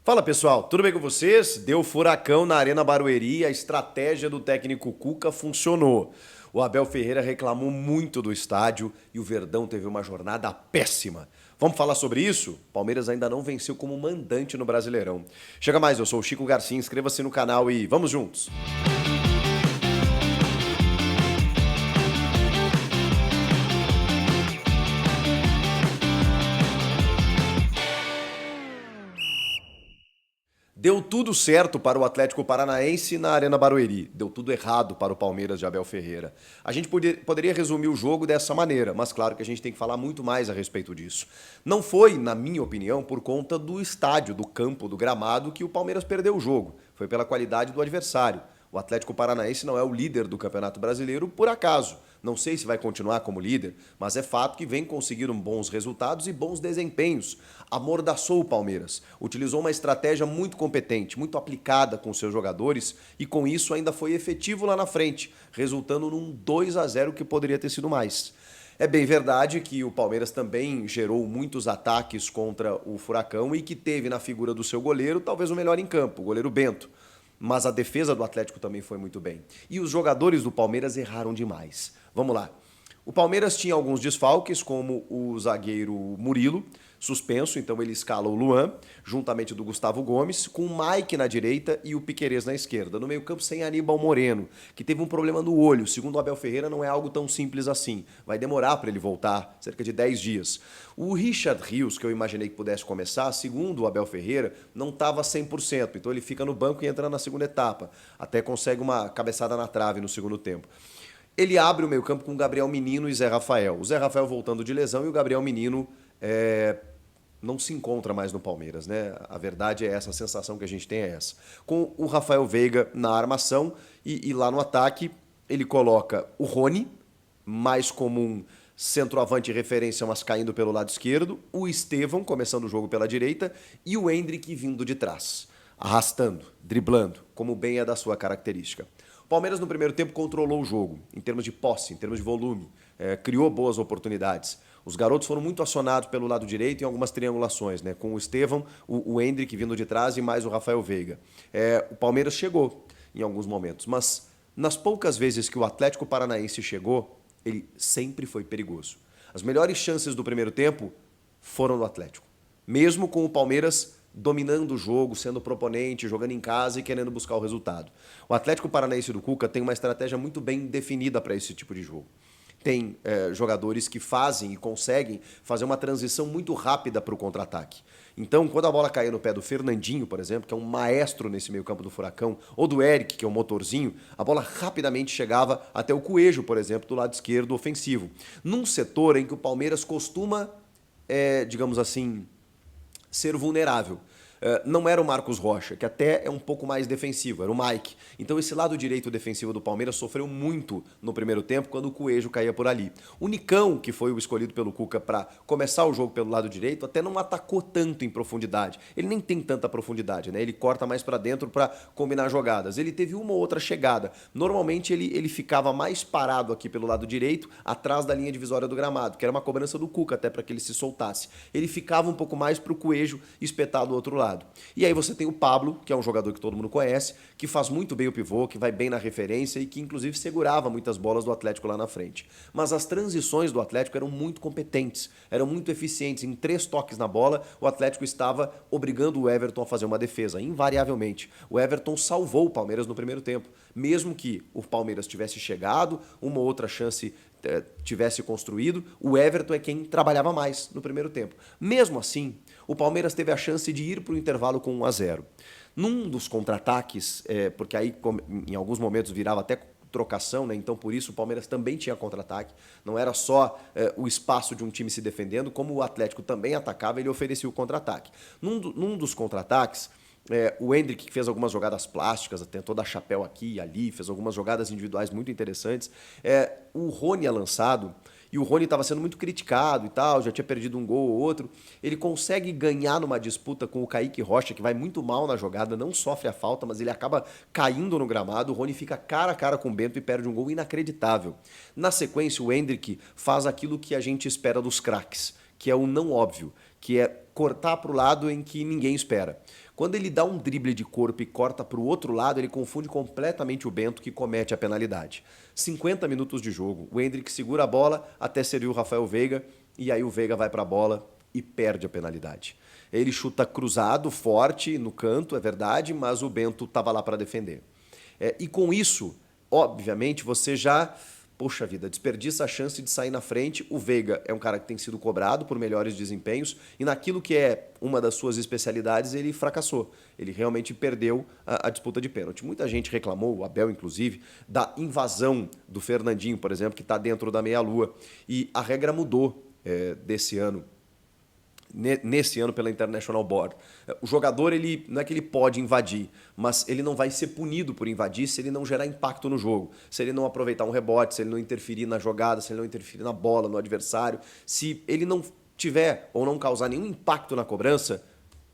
Fala pessoal, tudo bem com vocês? Deu furacão na Arena Barueri, a estratégia do técnico Cuca funcionou. O Abel Ferreira reclamou muito do estádio e o Verdão teve uma jornada péssima. Vamos falar sobre isso? Palmeiras ainda não venceu como mandante no Brasileirão. Chega mais, eu sou o Chico Garcia, inscreva-se no canal e vamos juntos! Deu tudo certo para o Atlético Paranaense na Arena Barueri. Deu tudo errado para o Palmeiras de Abel Ferreira. A gente poderia resumir o jogo dessa maneira, mas claro que a gente tem que falar muito mais a respeito disso. Não foi, na minha opinião, por conta do estádio, do campo, do gramado que o Palmeiras perdeu o jogo. Foi pela qualidade do adversário. O Atlético Paranaense não é o líder do Campeonato Brasileiro por acaso. Não sei se vai continuar como líder, mas é fato que vem conseguindo bons resultados e bons desempenhos. Amordaçou o Palmeiras, utilizou uma estratégia muito competente, muito aplicada com seus jogadores e com isso ainda foi efetivo lá na frente, resultando num 2-0 que poderia ter sido mais. É bem verdade que o Palmeiras também gerou muitos ataques contra o Furacão e que teve na figura do seu goleiro talvez o melhor em campo, o goleiro Bento. Mas a defesa do Atlético também foi muito bem. E os jogadores do Palmeiras erraram demais. Vamos lá. O Palmeiras tinha alguns desfalques, como o zagueiro Murilo, suspenso, então ele escala o Luan, juntamente do Gustavo Gomes, com o Mike na direita e o Piquerez na esquerda. No meio-campo sem Aníbal Moreno, que teve um problema no olho. Segundo o Abel Ferreira, não é algo tão simples assim. Vai demorar para ele voltar, cerca de 10 dias. O Richard Rios, que eu imaginei que pudesse começar, segundo o Abel Ferreira, não estava 100%. Então ele fica no banco e entra na segunda etapa. Até consegue uma cabeçada na trave no segundo tempo. Ele abre o meio-campo com o Gabriel Menino e Zé Rafael. O Zé Rafael voltando de lesão e o Gabriel Menino não se encontra mais no Palmeiras, né? A verdade é essa, a sensação que a gente tem é essa. Com o Rafael Veiga na armação e lá no ataque ele coloca o Rony, mais como um centroavante referência, mas caindo pelo lado esquerdo, o Estevão começando o jogo pela direita e o Endrick vindo de trás, arrastando, driblando, como bem é da sua característica. O Palmeiras no primeiro tempo controlou o jogo, em termos de posse, em termos de volume, criou boas oportunidades. Os garotos foram muito acionados pelo lado direito em algumas triangulações, né? Com o Estevão, o Endrick vindo de trás e mais o Rafael Veiga. O Palmeiras chegou em alguns momentos, mas nas poucas vezes que o Atlético Paranaense chegou, ele sempre foi perigoso. As melhores chances do primeiro tempo foram do Atlético, mesmo com o Palmeiras dominando o jogo, sendo proponente, jogando em casa e querendo buscar o resultado. O Atlético Paranaense do Cuca tem uma estratégia muito bem definida para esse tipo de jogo. Tem jogadores que fazem e conseguem fazer uma transição muito rápida para o contra-ataque. Então, quando a bola caía no pé do Fernandinho, por exemplo, que é um maestro nesse meio campo do Furacão, ou do Eric, que é um motorzinho, a bola rapidamente chegava até o Coelho, por exemplo, do lado esquerdo ofensivo. Num setor em que o Palmeiras costuma, digamos assim, ser vulnerável. Não era o Marcos Rocha, que até é um pouco mais defensivo, era o Mike. Então esse lado direito defensivo do Palmeiras sofreu muito no primeiro tempo quando o Coelho caía por ali. O Nicão, que foi o escolhido pelo Cuca para começar o jogo pelo lado direito, até não atacou tanto em profundidade. Ele nem tem tanta profundidade, né? Ele corta mais para dentro para combinar jogadas. Ele teve uma ou outra chegada. Normalmente ele ficava mais parado aqui pelo lado direito, atrás da linha divisória do gramado, que era uma cobrança do Cuca até para que ele se soltasse. Ele ficava um pouco mais para o Coelho espetar do outro lado. E aí você tem o Pablo, que é um jogador que todo mundo conhece, que faz muito bem o pivô, que vai bem na referência e que inclusive segurava muitas bolas do Atlético lá na frente. Mas as transições do Atlético eram muito competentes, eram muito eficientes. Em 3 toques na bola, o Atlético estava obrigando o Everton a fazer uma defesa, invariavelmente. O Everton salvou o Palmeiras no primeiro tempo. Mesmo que o Palmeiras tivesse chegado, uma outra chance tivesse construído, o Everton é quem trabalhava mais no primeiro tempo. Mesmo assim, o Palmeiras teve a chance de ir para o intervalo com 1-0. Num dos contra-ataques, porque aí em alguns momentos virava até trocação, né? Então por isso o Palmeiras também tinha contra-ataque, não era só o espaço de um time se defendendo, como o Atlético também atacava, ele oferecia o contra-ataque. Num dos contra-ataques, o Endrick, que fez algumas jogadas plásticas, tentou dar chapéu aqui e ali, fez algumas jogadas individuais muito interessantes. O Rony é lançado, e o Rony estava sendo muito criticado e tal, já tinha perdido um gol ou outro. Ele consegue ganhar numa disputa com o Kaique Rocha, que vai muito mal na jogada, não sofre a falta, mas ele acaba caindo no gramado. O Rony fica cara a cara com o Bento e perde um gol inacreditável. Na sequência, o Endrick faz aquilo que a gente espera dos craques, que é o não óbvio, que é cortar para o lado em que ninguém espera. Quando ele dá um drible de corpo e corta para o outro lado, ele confunde completamente o Bento, que comete a penalidade. 50 minutos de jogo, o Endrick segura a bola até servir o Rafael Veiga, e aí o Veiga vai para a bola e perde a penalidade. Ele chuta cruzado, forte, no canto, é verdade, mas o Bento estava lá para defender. E com isso, obviamente, você já, poxa vida, desperdiça a chance de sair na frente. O Veiga é um cara que tem sido cobrado por melhores desempenhos e naquilo que é uma das suas especialidades ele fracassou. Ele realmente perdeu a disputa de pênalti. Muita gente reclamou, o Abel inclusive, da invasão do Fernandinho, por exemplo, que está dentro da meia-lua. E a regra mudou desse ano. Nesse ano pela International Board. O jogador, ele não é que ele pode invadir, mas ele não vai ser punido por invadir se ele não gerar impacto no jogo, se ele não aproveitar um rebote, se ele não interferir na jogada, se ele não interferir na bola, no adversário, se ele não tiver ou não causar nenhum impacto na cobrança,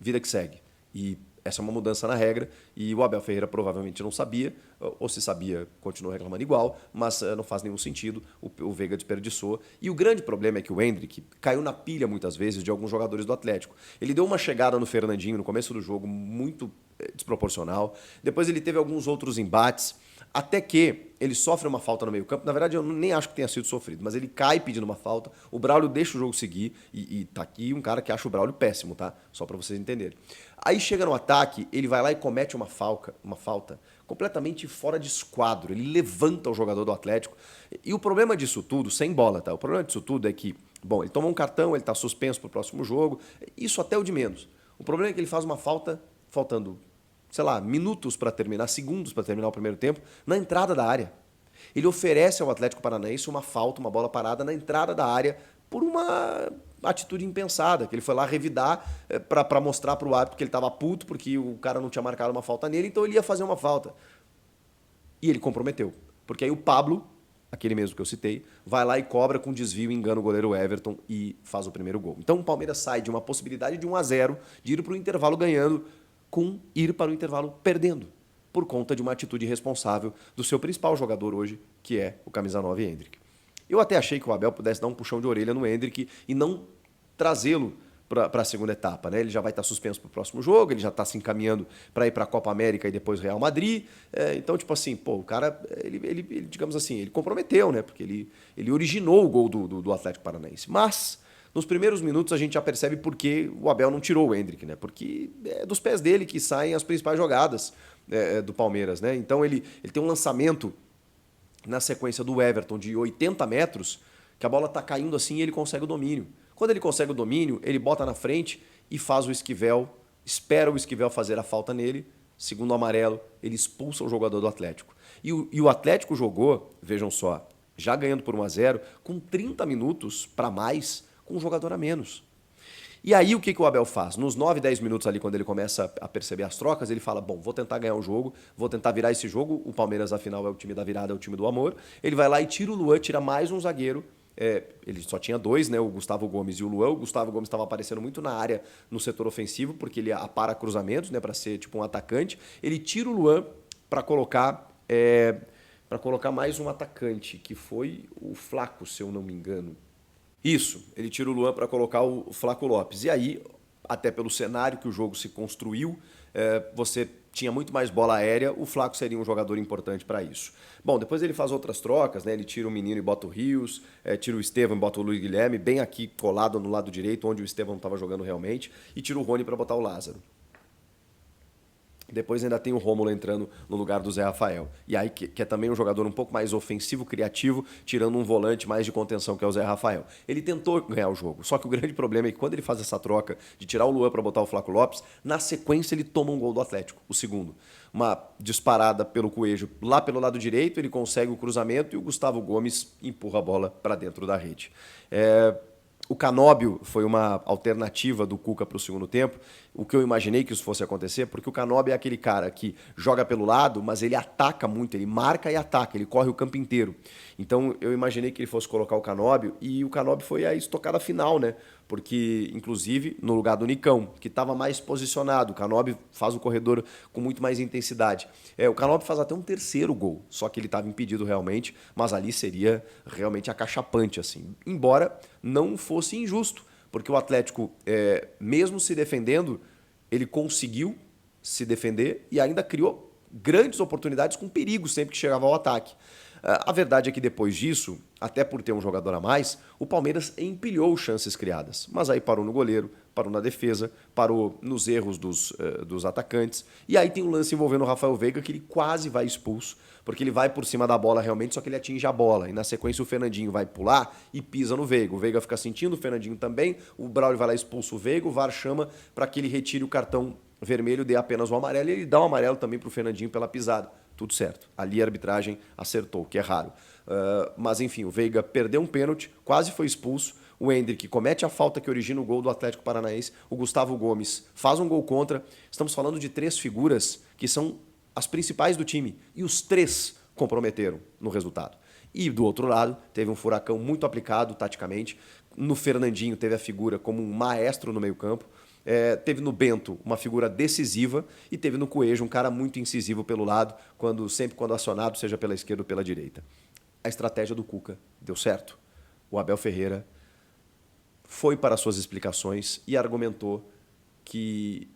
vida que segue. E essa é uma mudança na regra e o Abel Ferreira provavelmente não sabia, ou se sabia, continuou reclamando igual, mas não faz nenhum sentido, o Veiga desperdiçou. E o grande problema é que o Endrick caiu na pilha muitas vezes de alguns jogadores do Atlético. Ele deu uma chegada no Fernandinho no começo do jogo muito desproporcional, depois ele teve alguns outros embates, até que ele sofre uma falta no meio campo. Na verdade, eu nem acho que tenha sido sofrido, mas ele cai pedindo uma falta, o Braulio deixa o jogo seguir, e tá aqui um cara que acha o Braulio péssimo, tá? Só para vocês entenderem. Aí chega no ataque, ele vai lá e comete uma falta completamente fora de esquadro, ele levanta o jogador do Atlético, e o problema disso tudo, sem bola, tá? O problema disso tudo é que, bom, ele tomou um cartão, ele tá suspenso pro próximo jogo, isso até o de menos. O problema é que ele faz uma falta, faltando, sei lá, minutos para terminar, segundos para terminar o primeiro tempo, na entrada da área. Ele oferece ao Atlético Paranaense uma falta, uma bola parada na entrada da área por uma atitude impensada, que ele foi lá revidar para mostrar para o árbitro que ele estava puto porque o cara não tinha marcado uma falta nele, então ele ia fazer uma falta. E ele comprometeu, porque aí o Pablo, aquele mesmo que eu citei, vai lá e cobra com desvio, engana o goleiro Everton e faz o primeiro gol. Então o Palmeiras sai de uma possibilidade de 1-0, de ir para o intervalo ganhando, com ir para o intervalo perdendo, por conta de uma atitude irresponsável do seu principal jogador hoje, que é o camisa 9, Endrick. Eu até achei que o Abel pudesse dar um puxão de orelha no Endrick e não trazê-lo para a segunda etapa, né? Ele já vai estar suspenso para o próximo jogo, ele já está se encaminhando para ir para a Copa América e depois Real Madrid. Então, tipo assim, pô, o cara, ele digamos assim, ele comprometeu, né? Porque ele originou o gol do Atlético Paranaense. Mas nos primeiros minutos a gente já percebe por que o Abel não tirou o Endrick, né? Porque é dos pés dele que saem as principais jogadas do Palmeiras, né? Então ele tem um lançamento na sequência do Everton de 80 metros, que a bola tá caindo assim e ele consegue o domínio. Quando ele consegue o domínio, ele bota na frente e faz o Esquivel, espera o Esquivel fazer a falta nele, segundo o amarelo, ele expulsa o jogador do Atlético. E o Atlético jogou, vejam só, já ganhando por 1-0, com 30 minutos para mais, com um jogador a menos. E aí o que o Abel faz? Nos 9, 10 minutos ali, quando ele começa a perceber as trocas, ele fala, bom, vou tentar ganhar um jogo, vou tentar virar esse jogo, o Palmeiras afinal é o time da virada, é o time do amor. Ele vai lá e tira o Luan, tira mais um zagueiro, ele só tinha dois, né, o Gustavo Gomes e o Luan. O Gustavo Gomes estava aparecendo muito na área, no setor ofensivo, porque ele apara cruzamentos, né, para ser tipo um atacante. Ele tira o Luan para colocar mais um atacante, que foi o Flaco, se eu não me engano. Isso, ele tira o Luan para colocar o Flaco Lopes. E aí, até pelo cenário que o jogo se construiu, você tinha muito mais bola aérea, o Flaco seria um jogador importante para isso. Bom, depois ele faz outras trocas, né? Ele tira o menino e bota o Rios, tira o Estevão e bota o Luiz Guilherme, bem aqui colado no lado direito, onde o Estevão estava jogando realmente, e tira o Rony para botar o Lázaro. Depois ainda tem o Rômulo entrando no lugar do Zé Rafael. E aí que é também um jogador um pouco mais ofensivo, criativo, tirando um volante mais de contenção, que é o Zé Rafael. Ele tentou ganhar o jogo, só que o grande problema é que quando ele faz essa troca de tirar o Luan para botar o Flaco Lopes, na sequência ele toma um gol do Atlético, o segundo. Uma disparada pelo Coelho lá pelo lado direito, ele consegue o cruzamento e o Gustavo Gomes empurra a bola para dentro da rede. O Canóbio foi uma alternativa do Cuca para o segundo tempo, o que eu imaginei que isso fosse acontecer, porque o Canóbio é aquele cara que joga pelo lado, mas ele ataca muito, ele marca e ataca, ele corre o campo inteiro. Então eu imaginei que ele fosse colocar o Canóbio, e o Canóbio foi a estocada final, né? Porque, inclusive, no lugar do Nicão, que estava mais posicionado, o Canóbio faz o corredor com muito mais intensidade. O Canóbio faz até um terceiro gol, só que ele estava impedido realmente, mas ali seria realmente acachapante, assim. Embora não fosse injusto, porque o Atlético, mesmo se defendendo, ele conseguiu se defender e ainda criou grandes oportunidades com perigo sempre que chegava ao ataque. A verdade é que depois disso, até por ter um jogador a mais, o Palmeiras empilhou chances criadas. Mas aí parou no goleiro, parou na defesa, parou nos erros dos atacantes. E aí tem um lance envolvendo o Rafael Veiga que ele quase vai expulso, porque ele vai por cima da bola realmente, só que ele atinge a bola. E na sequência o Fernandinho vai pular e pisa no Veiga. O Veiga fica sentindo, o Fernandinho também. O Braulio vai lá e expulsa o Veiga, o VAR chama para que ele retire o cartão vermelho, dê apenas o amarelo, e ele dá o amarelo também para o Fernandinho pela pisada. Tudo certo. Ali a arbitragem acertou, o que é raro. Mas enfim, o Veiga perdeu um pênalti, quase foi expulso. O Endrick comete a falta que origina o gol do Atlético Paranaense. O Gustavo Gomes faz um gol contra. Estamos falando de 3 figuras que são as principais do time. E os 3 comprometeram no resultado. E do outro lado, teve um furacão muito aplicado taticamente. No Fernandinho teve a figura como um maestro no meio-campo. Teve no Bento uma figura decisiva e teve no Coelho um cara muito incisivo pelo lado, sempre quando acionado, seja pela esquerda ou pela direita. A estratégia do Cuca deu certo. O Abel Ferreira foi para suas explicações e argumentou que,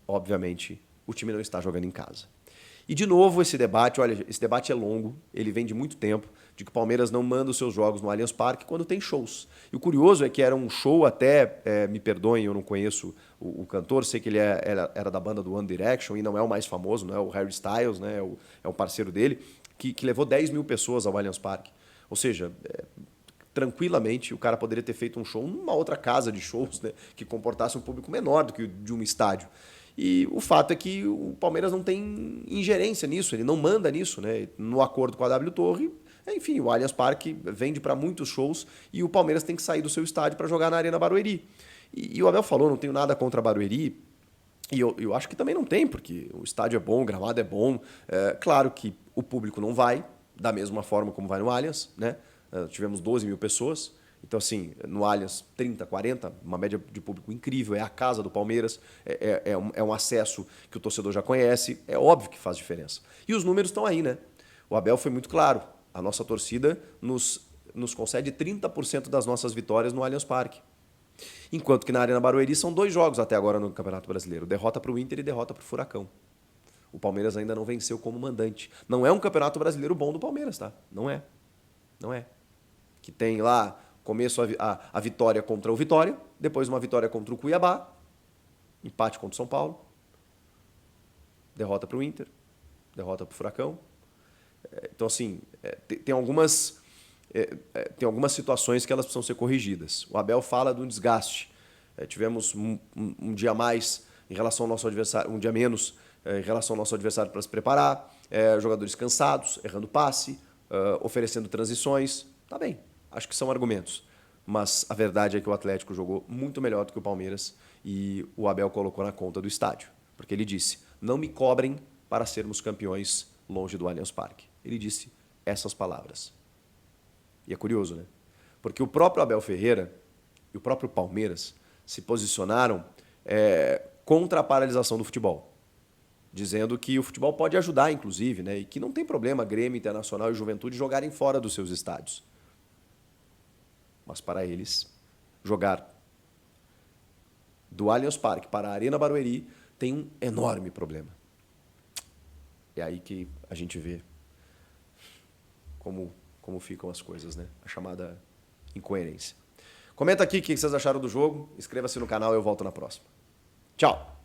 obviamente, o time não está jogando em casa. E, de novo, esse debate é longo, ele vem de muito tempo, de que o Palmeiras não manda os seus jogos no Allianz Parque quando tem shows. E o curioso é que era um show até, me perdoem, eu não conheço o cantor, sei que ele era da banda do One Direction e não é o mais famoso, não é o Harry Styles, né, é o parceiro dele, que levou 10 mil pessoas ao Allianz Parque. Ou seja, tranquilamente o cara poderia ter feito um show numa outra casa de shows, né, que comportasse um público menor do que o de um estádio. E o fato é que o Palmeiras não tem ingerência nisso, ele não manda nisso, né? No acordo com a W Torre, enfim, o Allianz Parque vende para muitos shows e o Palmeiras tem que sair do seu estádio para jogar na Arena Barueri. E o Abel falou, não tenho nada contra a Barueri, e eu acho que também não tem, porque o estádio é bom, o gramado é bom. Claro que o público não vai da mesma forma como vai no Allianz, né? Tivemos 12 mil pessoas. Então, assim, no Allianz, 30, 40, uma média de público incrível, é a casa do Palmeiras, é um acesso que o torcedor já conhece, é óbvio que faz diferença. E os números estão aí, né? O Abel foi muito claro, a nossa torcida nos concede 30% das nossas vitórias no Allianz Parque. Enquanto que na Arena Barueri são 2 jogos até agora no Campeonato Brasileiro, derrota para o Inter e derrota para o Furacão. O Palmeiras ainda não venceu como mandante. Não é um Campeonato Brasileiro bom do Palmeiras, tá? Não é. Não é. Que tem lá... Começo a vitória contra o Vitória, depois uma vitória contra o Cuiabá, empate contra o São Paulo, derrota para o Inter, derrota para o Furacão. Então, assim, tem algumas situações que elas precisam ser corrigidas. O Abel fala de um desgaste. Tivemos um dia a mais em relação ao nosso adversário, um dia menos em relação ao nosso adversário para se preparar, jogadores cansados, errando passe, oferecendo transições. Tá bem. Acho que são argumentos, mas a verdade é que o Atlético jogou muito melhor do que o Palmeiras e o Abel colocou na conta do estádio, porque ele disse, não me cobrem para sermos campeões longe do Allianz Parque. Ele disse essas palavras. E é curioso, né? Porque o próprio Abel Ferreira e o próprio Palmeiras se posicionaram contra a paralisação do futebol, dizendo que o futebol pode ajudar, inclusive, né? E que não tem problema Grêmio, Internacional e Juventude jogarem fora dos seus estádios. Mas para eles, jogar do Allianz Parque para a Arena Barueri tem um enorme problema. É aí que a gente vê como ficam as coisas, né? A chamada incoerência. Comenta aqui o que vocês acharam do jogo, inscreva-se no canal e eu volto na próxima. Tchau!